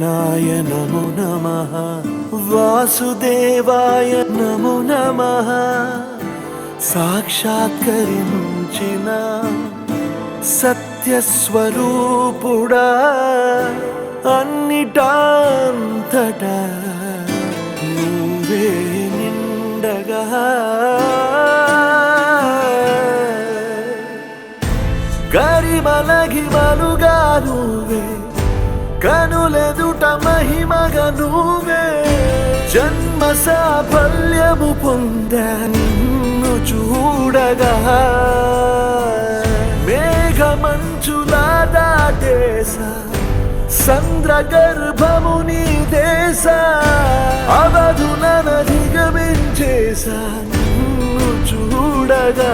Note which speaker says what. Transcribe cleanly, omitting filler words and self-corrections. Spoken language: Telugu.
Speaker 1: నారాయణాయ నమో నమః వాసుదేవాయ నమో నమః సాక్షాత్కరించిన సత్యస్వరూపుడా అన్నిటాంతటా నువ్వే నిండగా గరిమలగిమలుగా నువ్వే కనులెదుట మహిమగా నువ్వే జన్మ సాఫల్యము పొందా నిన్ను చూడగా మేఘమంచులా దాటేసా సంద్ర గర్భము నీ దేశ అవధులను దిగమించేసా నిన్ను చూడగా